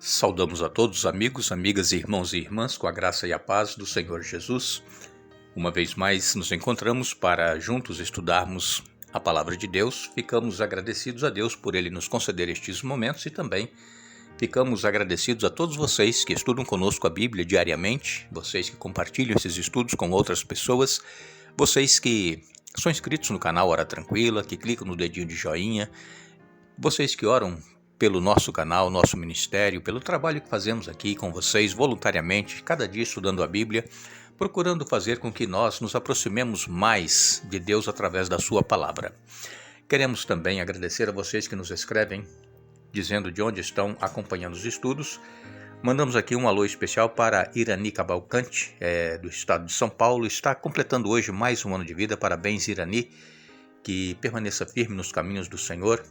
Saudamos a todos os amigos, amigas, irmãos e irmãs com a graça e a paz do Senhor Jesus. Uma vez mais nos encontramos para juntos estudarmos a Palavra de Deus. Ficamos agradecidos a Deus por Ele nos conceder estes momentos e também ficamos agradecidos a todos vocês que estudam conosco a Bíblia diariamente, vocês que compartilham esses estudos com outras pessoas, vocês que são inscritos no canal Hora Tranquila, que clicam no dedinho de joinha, vocês que oram pelo nosso canal, nosso ministério, pelo trabalho que fazemos aqui com vocês voluntariamente, cada dia estudando a Bíblia, procurando fazer com que nós nos aproximemos mais de Deus através da sua palavra. Queremos também agradecer a vocês que nos escrevem, dizendo de onde estão acompanhando os estudos. Mandamos aqui um alô especial para Irani Cavalcante, do estado de São Paulo, está completando hoje mais um ano de vida. Parabéns, Irani, que permaneça firme nos caminhos do Senhor.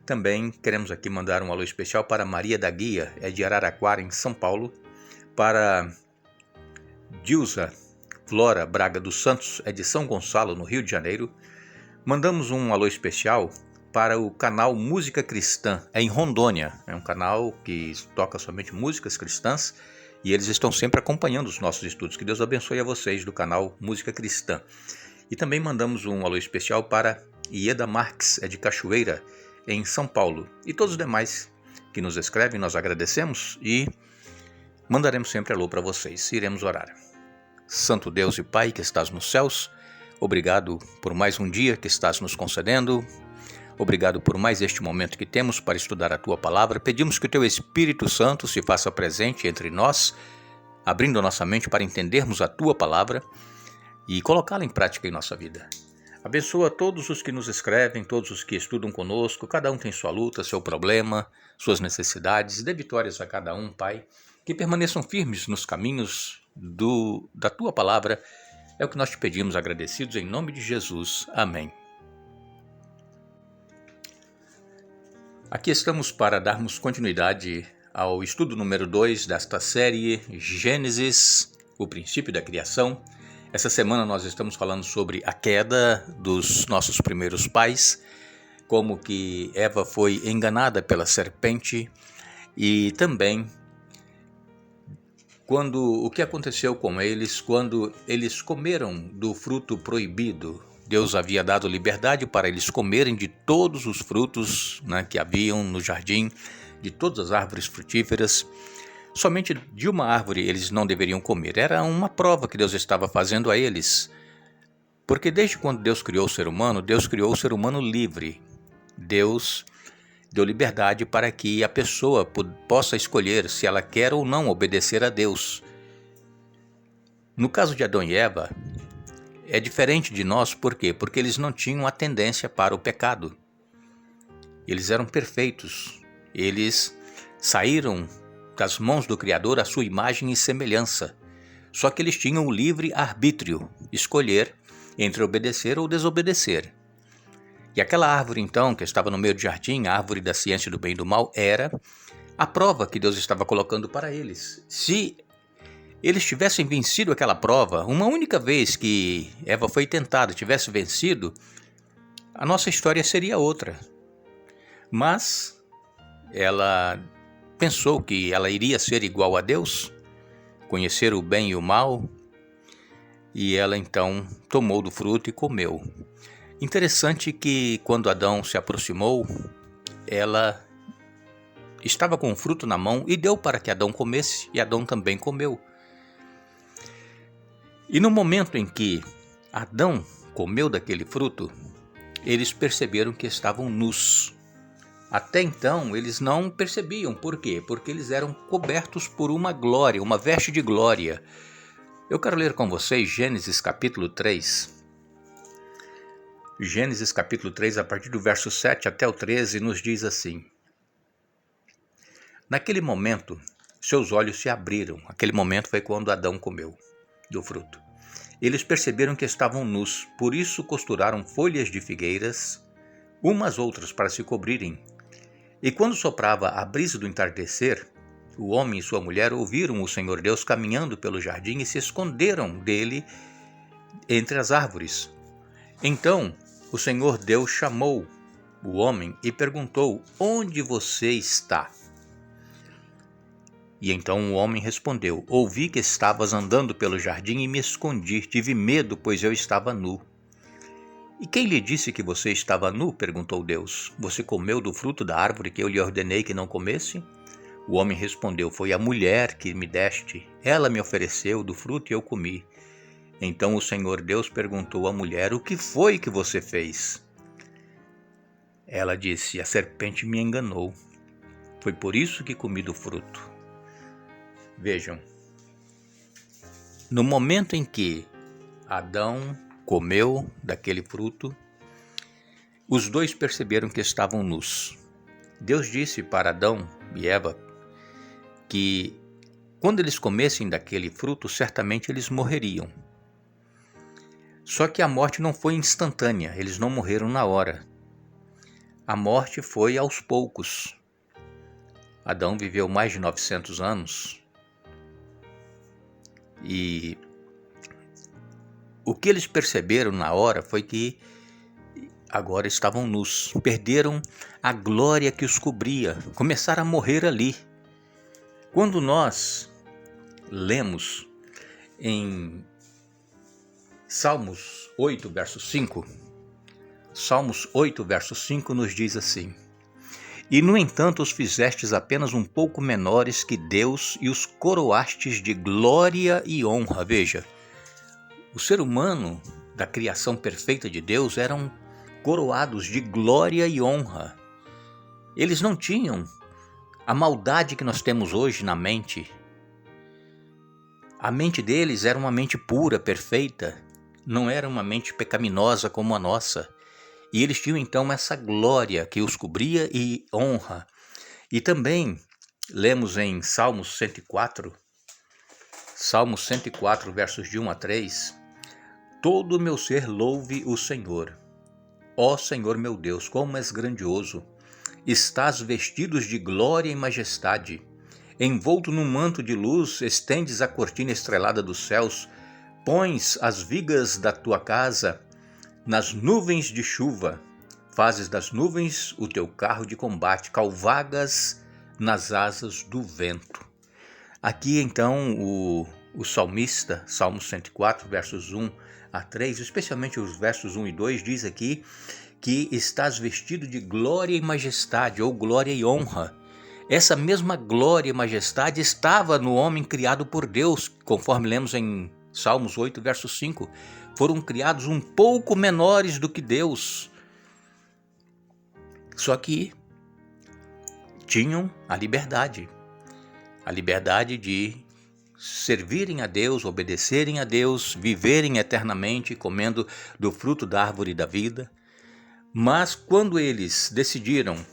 Também queremos aqui mandar um alô especial para Maria da Guia, de Araraquara, em São Paulo, para Dilza Flora Braga dos Santos, de São Gonçalo, no Rio de Janeiro. Mandamos um alô especial para o canal Música Cristã, em Rondônia. É um canal que toca somente músicas cristãs e eles estão sempre acompanhando os nossos estudos. Que Deus abençoe a vocês do canal Música Cristã. E também mandamos um alô especial para Ieda Marques, de Cachoeira, em São Paulo. E todos os demais que nos escrevem, nós agradecemos e mandaremos sempre alô para vocês. Iremos orar. Santo Deus e Pai que estás nos céus, obrigado por mais um dia que estás nos concedendo. Obrigado por mais este momento que temos para estudar a Tua Palavra. Pedimos que o Teu Espírito Santo se faça presente entre nós, abrindo a nossa mente para entendermos a Tua Palavra e colocá-la em prática em nossa vida. Abençoa todos os que nos escrevem, todos os que estudam conosco. Cada um tem sua luta, seu problema, suas necessidades. Dê vitórias a cada um, Pai. Que permaneçam firmes nos caminhos da Tua Palavra. É o que nós te pedimos, agradecidos, em nome de Jesus. Amém. Aqui estamos para darmos continuidade ao estudo número 2 desta série Gênesis, o princípio da criação. Essa semana nós estamos falando sobre a queda dos nossos primeiros pais, como que Eva foi enganada pela serpente e também o que aconteceu com eles quando eles comeram do fruto proibido. Deus havia dado liberdade para eles comerem de todos os frutos, que haviam no jardim, de todas as árvores frutíferas. Somente de uma árvore eles não deveriam comer. Era uma prova que Deus estava fazendo a eles. Porque desde quando Deus criou o ser humano livre. Deus deu liberdade para que a pessoa possa escolher se ela quer ou não obedecer a Deus. No caso de Adão e Eva, é diferente de nós, por quê? Porque eles não tinham a tendência para o pecado. Eles eram perfeitos. Eles saíram das mãos do Criador à sua imagem e semelhança. Só que eles tinham o livre arbítrio, escolher entre obedecer ou desobedecer. E aquela árvore então, que estava no meio do jardim, a árvore da ciência do bem e do mal, era a prova que Deus estava colocando para eles. Se eles tivessem vencido aquela prova, uma única vez que Eva foi tentada, tivesse vencido, a nossa história seria outra. Mas ela pensou que ela iria ser igual a Deus, conhecer o bem e o mal, e ela então tomou do fruto e comeu. Interessante que quando Adão se aproximou, ela estava com o fruto na mão e deu para que Adão comesse, e Adão também comeu. E no momento em que Adão comeu daquele fruto, eles perceberam que estavam nus. Até então, eles não percebiam. Por quê? Porque eles eram cobertos por uma glória, uma veste de glória. Eu quero ler com vocês Gênesis capítulo 3. Gênesis capítulo 3, a partir do verso 7 até o 13, nos diz assim: Naquele momento, seus olhos se abriram. Aquele momento foi quando Adão comeu do fruto. Eles perceberam que estavam nus, por isso costuraram folhas de figueiras, umas outras para se cobrirem. E quando soprava a brisa do entardecer, o homem e sua mulher ouviram o Senhor Deus caminhando pelo jardim e se esconderam dele entre as árvores. Então o Senhor Deus chamou o homem e perguntou: Onde você está? E então o homem respondeu: ouvi que estavas andando pelo jardim e me escondi. Tive medo, pois eu estava nu. E quem lhe disse que você estava nu? Perguntou Deus. Você comeu do fruto da árvore que eu lhe ordenei que não comesse? O homem respondeu: foi a mulher que me deste. Ela me ofereceu do fruto e eu comi. Então o Senhor Deus perguntou à mulher: o que foi que você fez? Ela disse: a serpente me enganou. Foi por isso que comi do fruto. Vejam, no momento em que Adão comeu daquele fruto, os dois perceberam que estavam nus. Deus disse para Adão e Eva que quando eles comessem daquele fruto, certamente eles morreriam. Só que a morte não foi instantânea, eles não morreram na hora. A morte foi aos poucos. Adão viveu mais de 900 anos. E o que eles perceberam na hora foi que agora estavam nus, perderam a glória que os cobria, começaram a morrer ali. Quando nós lemos em Salmos 8, verso 5, Salmos 8, verso 5 nos diz assim: e no entanto os fizestes apenas um pouco menores que Deus e os coroastes de glória e honra. Veja, o ser humano da criação perfeita de Deus eram coroados de glória e honra. Eles não tinham a maldade que nós temos hoje na mente. A mente deles era uma mente pura, perfeita, não era uma mente pecaminosa como a nossa. E eles tinham então essa glória que os cobria e honra. E também lemos em Salmos 104, versos de 1 a 3, todo o meu ser louve o Senhor. Ó Senhor meu Deus, como és grandioso! Estás vestidos de glória e majestade. Envolto num manto de luz, estendes a cortina estrelada dos céus, pões as vigas da tua casa nas nuvens de chuva, fazes das nuvens o teu carro de combate, cavalgas nas asas do vento. Aqui então o salmista, Salmo 104, versos 1 a 3, especialmente os versos 1 e 2, diz aqui que estás vestido de glória e majestade, ou glória e honra. Essa mesma glória e majestade estava no homem criado por Deus, conforme lemos em Salmos 8, verso 5. Foram criados um pouco menores do que Deus. Só que tinham a liberdade de servirem a Deus, obedecerem a Deus, viverem eternamente comendo do fruto da árvore da vida. Mas quando eles decidiram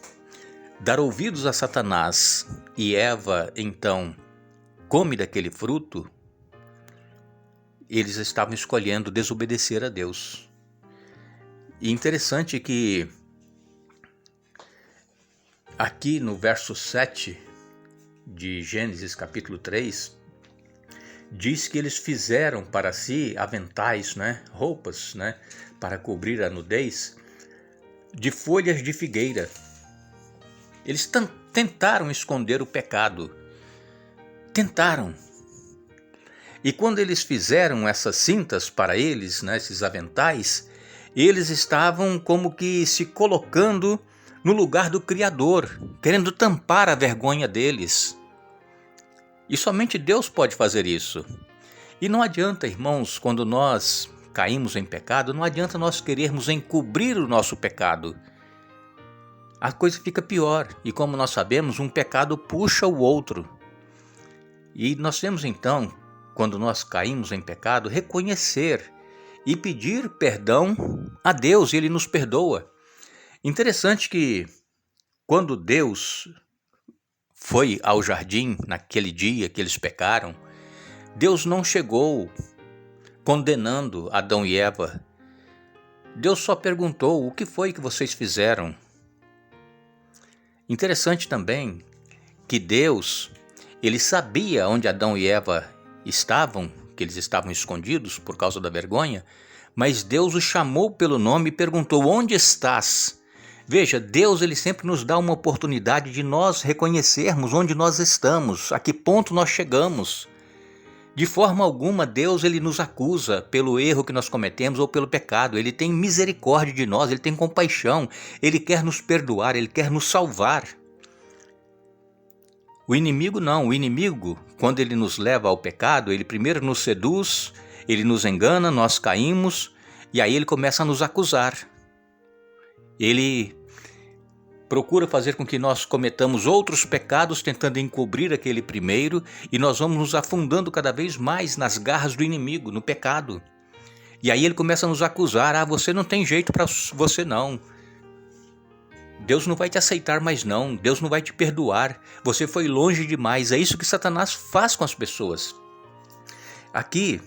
dar ouvidos a Satanás e Eva então come daquele fruto, eles estavam escolhendo desobedecer a Deus. E interessante que aqui no verso 7 de Gênesis capítulo 3, diz que eles fizeram para si aventais, roupas, para cobrir a nudez, de folhas de figueira. Eles tentaram esconder o pecado. Tentaram. E quando eles fizeram essas cintas para eles, esses aventais, eles estavam como que se colocando no lugar do Criador, querendo tampar a vergonha deles. E somente Deus pode fazer isso. E não adianta, irmãos, quando nós caímos em pecado, não adianta nós querermos encobrir o nosso pecado. A coisa fica pior. E como nós sabemos, um pecado puxa o outro. E nós temos então, quando nós caímos em pecado, reconhecer e pedir perdão a Deus, e Ele nos perdoa. Interessante que quando Deus foi ao jardim naquele dia que eles pecaram, Deus não chegou condenando Adão e Eva. Deus só perguntou: o que foi que vocês fizeram? Interessante também que Deus, Ele sabia onde Adão e Eva estavam, que eles estavam escondidos por causa da vergonha, mas Deus os chamou pelo nome e perguntou: onde estás? Veja, Deus ele sempre nos dá uma oportunidade de nós reconhecermos onde nós estamos, a que ponto nós chegamos. De forma alguma, Deus ele nos acusa pelo erro que nós cometemos ou pelo pecado. Ele tem misericórdia de nós, ele tem compaixão, ele quer nos perdoar, ele quer nos salvar. O inimigo não, o inimigo, quando ele nos leva ao pecado, ele primeiro nos seduz, ele nos engana, nós caímos e aí ele começa a nos acusar. Ele procura fazer com que nós cometamos outros pecados tentando encobrir aquele primeiro e nós vamos nos afundando cada vez mais nas garras do inimigo, no pecado. E aí ele começa a nos acusar, você não tem jeito para você não. Deus não vai te aceitar mais não, Deus não vai te perdoar, você foi longe demais. É isso que Satanás faz com as pessoas. Aqui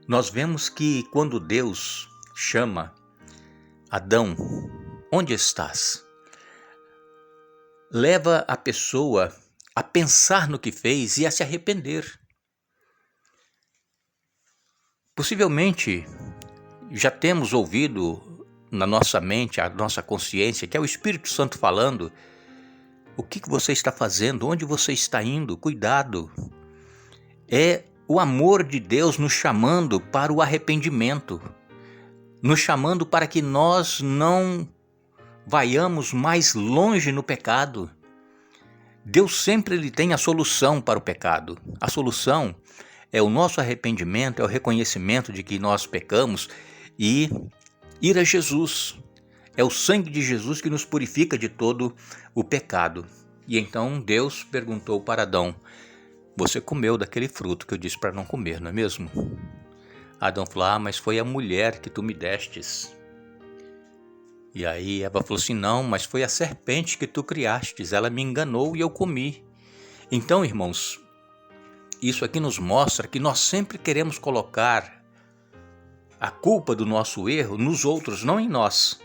nós vemos que quando Deus chama Adão, onde estás? Leva a pessoa a pensar no que fez e a se arrepender. Possivelmente já temos ouvido na nossa mente, a nossa consciência, que é o Espírito Santo falando: o que você está fazendo? Onde você está indo? Cuidado! É o amor de Deus nos chamando para o arrependimento, nos chamando para que nós não vaiamos mais longe no pecado. Deus sempre ele tem a solução para o pecado. A solução é o nosso arrependimento, é o reconhecimento de que nós pecamos e ir a Jesus. É o sangue de Jesus que nos purifica de todo o pecado. E então Deus perguntou para Adão: você comeu daquele fruto que eu disse para não comer, não é mesmo? Adão falou: mas foi a mulher que tu me destes. E aí Eva falou assim: não, mas foi a serpente que tu criastes, ela me enganou e eu comi. Então, irmãos, isso aqui nos mostra que nós sempre queremos colocar a culpa do nosso erro nos outros, não em nós.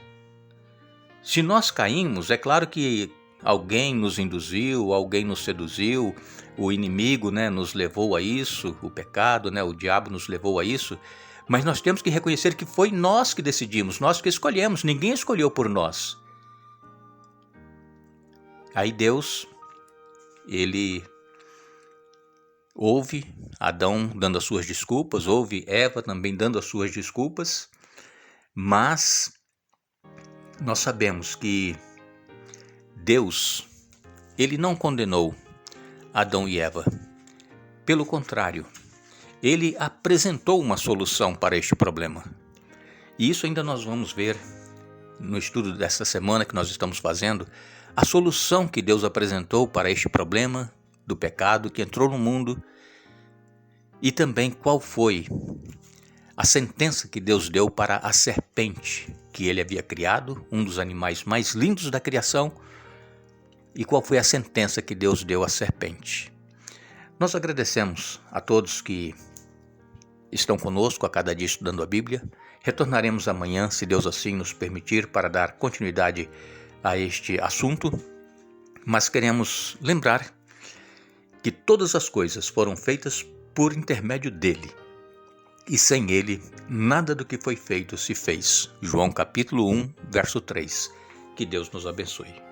Se nós caímos, é claro que alguém nos induziu, alguém nos seduziu, o inimigo nos levou a isso, o pecado, o diabo nos levou a isso. Mas nós temos que reconhecer que foi nós que decidimos, nós que escolhemos, ninguém escolheu por nós. Aí Deus, ele ouve Adão dando as suas desculpas, ouve Eva também dando as suas desculpas, mas nós sabemos que Deus, ele não condenou Adão e Eva. Pelo contrário, ele apresentou uma solução para este problema. E isso ainda nós vamos ver no estudo desta semana que nós estamos fazendo, a solução que Deus apresentou para este problema do pecado que entrou no mundo e também qual foi a sentença que Deus deu para a serpente que ele havia criado, um dos animais mais lindos da criação, e qual foi a sentença que Deus deu à serpente. Nós agradecemos a todos que estão conosco a cada dia estudando a Bíblia. Retornaremos amanhã, se Deus assim nos permitir, para dar continuidade a este assunto. Mas queremos lembrar que todas as coisas foram feitas por intermédio dele. E sem ele, nada do que foi feito se fez. João capítulo 1, verso 3. Que Deus nos abençoe.